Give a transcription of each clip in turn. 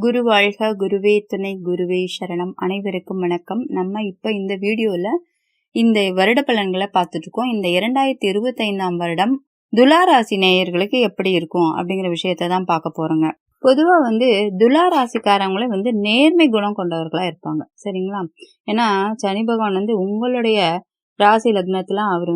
குரு வாழ்க, குருவே துணை, குருவே சரணம். அனைவருக்கும் வணக்கம். நம்ம இப்ப இந்த வீடியோல இந்த வருட பலன்களை பார்த்துட்டு இருக்கோம். இந்த 2025ஆம் வருடம் துலா ராசி நேயர்களுக்கு எப்படி இருக்கும் அப்படிங்கிற விஷயத்த தான் பார்க்க போறோங்க. பொதுவா துலா ராசிக்காரங்களே நேர்மை குணம் கொண்டவர்களா இருப்பாங்க, சரிங்களா? ஏன்னா சனி பகவான் உங்களுடைய ராசி லக்னத்துல அவர்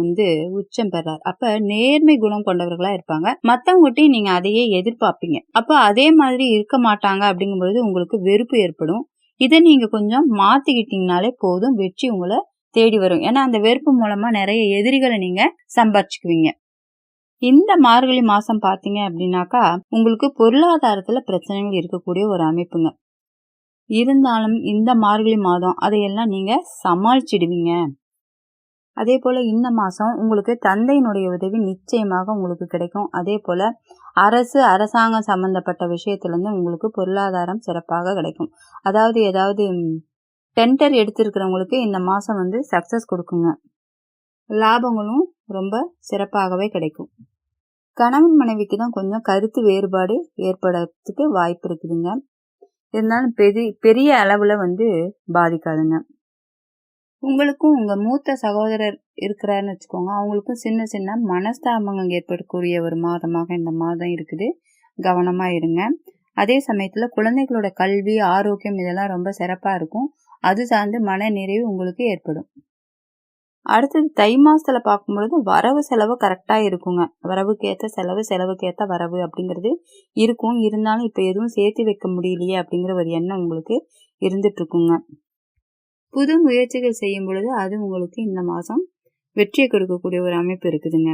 உச்சம் பெறார். அப்ப நேர்மை குணம் கொண்டவர்களா இருப்பாங்க. மத்தவங்ககிட்டயும் நீங்க அதையே எதிர்பார்ப்பீங்க. அப்ப அதே மாதிரி இருக்க மாட்டாங்க அப்படிங்கும்பொழுது உங்களுக்கு வெறுப்பு ஏற்படும். இதை நீங்க கொஞ்சம் மாத்திக்கிட்டீங்கனாலே போதும், வெற்றி உங்களை தேடி வரும். ஏன்னா அந்த வெறுப்பு மூலமா நிறைய எதிரிகளை நீங்க சம்பாரிச்சுக்குவீங்க. இந்த மார்கழி மாசம் பாத்தீங்க அப்படின்னாக்கா உங்களுக்கு பொருளாதாரத்துல பிரச்சனைகள் இருக்கக்கூடிய ஒரு அமைப்புங்க. இருந்தாலும் இந்த மார்கழி மாதம் அதையெல்லாம் நீங்க சமாளிச்சிடுவீங்க. அதே போல இந்த மாசம் உங்களுக்கு தந்தையினுடைய உதவி நிச்சயமாக உங்களுக்கு கிடைக்கும். அதே போல அரசாங்கம் சம்பந்தப்பட்ட விஷயத்துல இருந்து உங்களுக்கு பொருளாதாரம் சிறப்பாக கிடைக்கும். அதாவது ஏதாவது டெண்டர் எடுத்திருக்கிறவங்களுக்கு இந்த மாசம் சக்சஸ் கொடுக்குங்க. லாபங்களும் ரொம்ப சிறப்பாகவே கிடைக்கும். கணவன் மனைவிக்கு தான் கொஞ்சம் கருத்து வேறுபாடு ஏற்படுறதுக்கு வாய்ப்பு இருக்குதுங்க. இருந்தாலும் பெரிய அளவுல பாதிக்காதுங்க. உங்களுக்கும் உங்க மூத்த சகோதரர் இருக்கிறாருன்னு வச்சுக்கோங்க, அவங்களுக்கும் சின்ன சின்ன மனஸ்தாபங்கள் ஏற்படக்கூடிய ஒரு மாதமாக இந்த மாதம் இருக்குது. கவனமா இருங்க. அதே சமயத்துல குழந்தைகளோட கல்வி, ஆரோக்கியம் இதெல்லாம் ரொம்ப சிறப்பா இருக்கும். அது சார்ந்து மன நிறைவு உங்களுக்கு ஏற்படும். அடுத்தது தை மாசத்துல பார்க்கும்பொழுது வரவு செலவு கரெக்டா இருக்குங்க. வரவுக்கேற்ற செலவு, செலவுக்கேற்ற வரவு அப்படிங்கிறது இருக்கும். இருந்தாலும் இப்ப எதுவும் சேர்த்து வைக்க முடியலையே அப்படிங்கிற ஒரு எண்ணம் உங்களுக்கு இருந்துட்டு இருக்குங்க. புது முயற்சிகள் செய்யும் பொழுது அது உங்களுக்கு இந்த மாசம் வெற்றியை கொடுக்கக்கூடிய ஒரு அமைப்பு இருக்குதுங்க.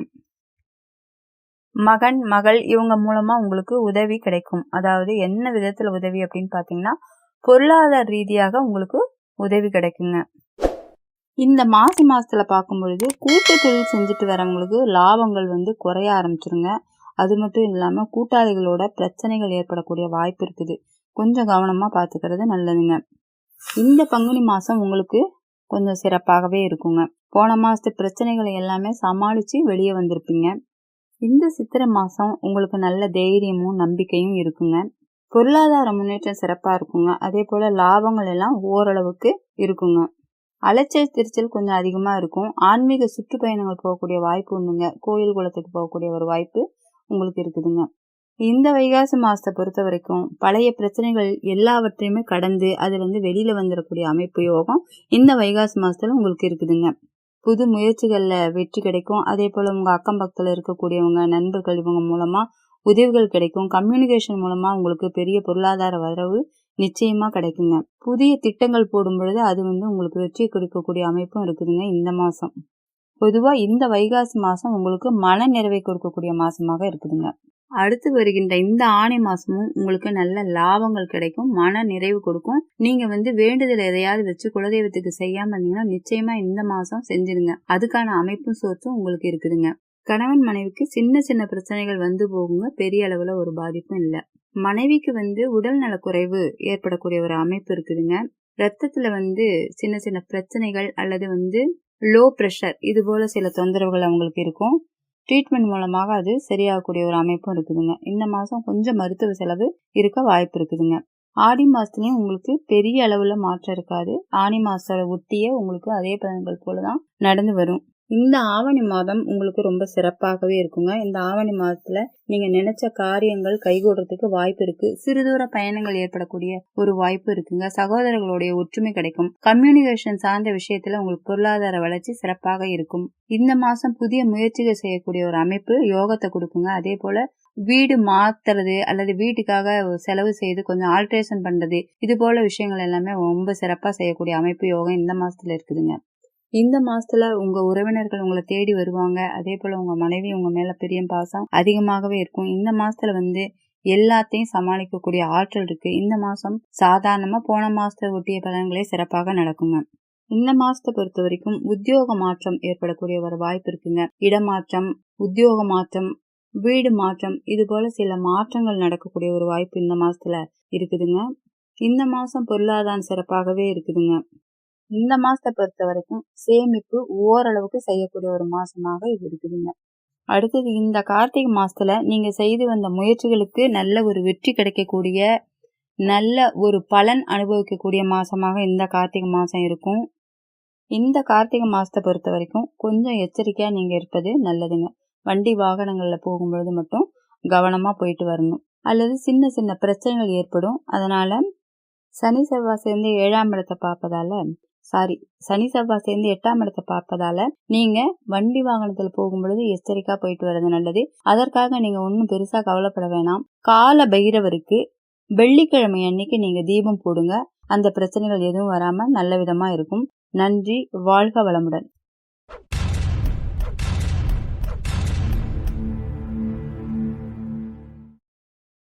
மகன், மகள் இவங்க மூலமா உங்களுக்கு உதவி கிடைக்கும். அதாவது என்ன விதத்துல உதவி அப்படின்னு பாத்தீங்கன்னா பொருளாதார ரீதியாக உங்களுக்கு உதவி கிடைக்குங்க. இந்த மாசத்துல பார்க்கும் பொழுது கூட்டு தொழில் செஞ்சுட்டு வரவங்களுக்கு லாபங்கள் குறைய ஆரம்பிச்சிருங்க. அது மட்டும் இல்லாம கூட்டாளிகளோட பிரச்சனைகள் ஏற்படக்கூடிய வாய்ப்பு இருக்குது. கொஞ்சம் கவனமா பாத்துக்கிறது நல்லதுங்க. இந்த பங்குனி மாசம் உங்களுக்கு கொஞ்சம் சிறப்பாகவே இருக்குங்க. போன மாசத்து பிரச்சனைகளை எல்லாமே சமாளிச்சு வெளியே வந்திருப்பீங்க. இந்த சித்திரை மாசம் உங்களுக்கு நல்ல தைரியமும் நம்பிக்கையும் இருக்குங்க. பொருளாதார முன்னேற்றம் சிறப்பா இருக்குங்க. அதே போல லாபங்கள் எல்லாம் ஓரளவுக்கு இருக்குங்க. அலைச்சல் திருச்சல் கொஞ்சம் அதிகமா இருக்கும். ஆன்மீக சுற்றுப்பயணங்கள் போகக்கூடிய வாய்ப்பு உண்டுங்க. கோயில் குளத்துக்கு போகக்கூடிய ஒரு வாய்ப்பு உங்களுக்கு இருக்குதுங்க. இந்த வைகாசி மாசத்தை பொறுத்த வரைக்கும் பழைய பிரச்சனைகள் எல்லாவற்றையுமே கடந்து அதுல வெளியில வந்துடக்கூடிய அமைப்பு யோகம் இந்த வைகாசி மாசத்துல உங்களுக்கு இருக்குதுங்க. புது முயற்சிகள்ல வெற்றி கிடைக்கும். அதே போல உங்க அக்கம் பக்கத்துல இருக்கக்கூடியவங்க, நண்பர்கள் இவங்க மூலமா உதவிகள் கிடைக்கும். கம்யூனிகேஷன் மூலமா உங்களுக்கு பெரிய பொருளாதார வரவு நிச்சயமா கிடைக்குங்க. புதிய திட்டங்கள் போடும் பொழுது அது உங்களுக்கு வெற்றி கொடுக்கக்கூடிய அமைப்பும் இருக்குதுங்க இந்த மாசம். பொதுவா இந்த வைகாசி மாசம் உங்களுக்கு மன நிறைவை கொடுக்கக்கூடிய மாசமாக இருக்குதுங்க. அடுத்து வருகின்ற இந்த ஆணி மாசமும் உங்களுக்கு நல்ல லாபங்கள் கிடைக்கும், மன நிறைவு கொடுக்கும். நீங்க வேண்டுதல் எதையாவது வச்சு குலதெய்வத்துக்கு செய்யாம இருந்தீங்கன்னா நிச்சயமா இந்த மாசம் செஞ்சிருங்க. அதுக்கான அமைப்பும் சோர்ஸும் உங்களுக்கு இருக்குதுங்க. கணவன் மனைவிக்கு சின்ன சின்ன பிரச்சனைகள் போகுங்க. பெரிய அளவுல ஒரு பாதிப்பும் இல்ல. மனைவிக்கு உடல் நல குறைவு ஏற்படக்கூடிய ஒரு அமைப்பு இருக்குதுங்க. ரத்தத்துல சின்ன சின்ன பிரச்சனைகள் அல்லது லோ பிரஷர் இது போல சில தொந்தரவுகள் அவங்களுக்கு இருக்கும். ட்ரீட்மெண்ட் மூலமாக அது சரியாகக்கூடிய ஒரு அமைப்பும் இருக்குதுங்க. இந்த மாசம் கொஞ்சம் மருத்துவ செலவு இருக்க வாய்ப்பு இருக்குதுங்க. ஆடி மாசத்துலயும் உங்களுக்கு பெரிய அளவுல மாற்றம் இருக்காது. ஆனி மாசத்தோட ஒட்டியே உங்களுக்கு அதே பலன்கள் போலதான் நடந்து வரும். இந்த ஆவணி மாதம் உங்களுக்கு ரொம்ப சிறப்பாகவே இருக்குங்க. இந்த ஆவணி மாதத்துல நீங்க நினைச்ச காரியங்கள் கைகூடுறதுக்கு வாய்ப்பு இருக்கு. சிறுதூர பயணங்கள் ஏற்படக்கூடிய ஒரு வாய்ப்பு இருக்குங்க. சகோதரர்களுடைய ஒற்றுமை கிடைக்கும். கம்யூனிகேஷன் சார்ந்த விஷயத்துல உங்களுக்கு பொருளாதார வளர்ச்சி சிறப்பாக இருக்கும். இந்த மாசம் புதிய முயற்சிகள் செய்யக்கூடிய ஒரு அமைப்பு யோகத்தை கொடுக்குங்க. அதே போல வீடு மாத்துறது அல்லது வீட்டுக்காக செலவு செய்து கொஞ்சம் ஆல்ட்ரேஷன் பண்றது இது போல விஷயங்கள் எல்லாமே ரொம்ப சிறப்பா செய்யக்கூடிய அமைப்பு யோகம் இந்த மாசத்துல இருக்குதுங்க. இந்த மாசத்துல உங்க உறவினர்கள் உங்களை தேடி வருவாங்க. அதே போல உங்க மனைவி உங்க மேல பிரியம் பாசம் அதிகமாகவே இருக்கும். இந்த மாசத்துல எல்லாத்தையும் சமாளிக்கக்கூடிய ஆற்றல் இருக்கு. இந்த மாசம் சாதாரணமா போன மாசத்தை ஒட்டிய பலன்களே சிறப்பாக நடக்குங்க. இந்த மாசத்தை பொறுத்த வரைக்கும் உத்தியோக மாற்றம் ஏற்படக்கூடிய ஒரு வாய்ப்பு இருக்குங்க. இடமாற்றம், உத்தியோக மாற்றம், வீடு மாற்றம் இது போல சில மாற்றங்கள் நடக்கக்கூடிய ஒரு வாய்ப்பு இந்த மாசத்துல இருக்குதுங்க. இந்த மாசம் பொருளாதாரம் சிறப்பாகவே இருக்குதுங்க. இந்த மாசத்தை பொறுத்த வரைக்கும் சேமிப்பு ஓரளவுக்கு செய்யக்கூடிய ஒரு மாசமாக இது இருக்குதுங்க. அடுத்தது இந்த கார்த்திகை மாசத்துல நீங்க செய்து வந்த முயற்சிகளுக்கு நல்ல ஒரு வெற்றி கிடைக்கக்கூடிய நல்ல ஒரு பலன் அனுபவிக்கக்கூடிய மாசமாக இந்த கார்த்திகை மாசம் இருக்கும். இந்த கார்த்திகை மாசத்தை பொறுத்த வரைக்கும் கொஞ்சம் எச்சரிக்கையா நீங்க இருப்பது நல்லதுங்க. வண்டி வாகனங்கள்ல போகும்பொழுது மட்டும் கவனமா போயிட்டு வரணும். அல்லது சின்ன சின்ன பிரச்சனைகள் ஏற்படும். அதனால சனி செவ்வாய் சேர்ந்து 7ஆம் இடத்தை பார்ப்பதால சனி செவ்வாய் சேர்ந்து 8ஆம் இடத்தை பார்ப்பதால நீங்க வண்டி வாகனத்துல போகும்பொழுது எச்சரிக்கா போயிட்டு வர்றது நல்லது. அதற்காக நீங்க ஒன்றும் பெருசா கவலைப்பட வேணாம். கால பைரவருக்கு வெள்ளிக்கிழமை அன்னைக்கு நீங்க தீபம் போடுங்க. அந்த பிரச்சனைகள் எதுவும் வராம நல்ல விதமா இருக்கும். நன்றி. வாழ்க வளமுடன்.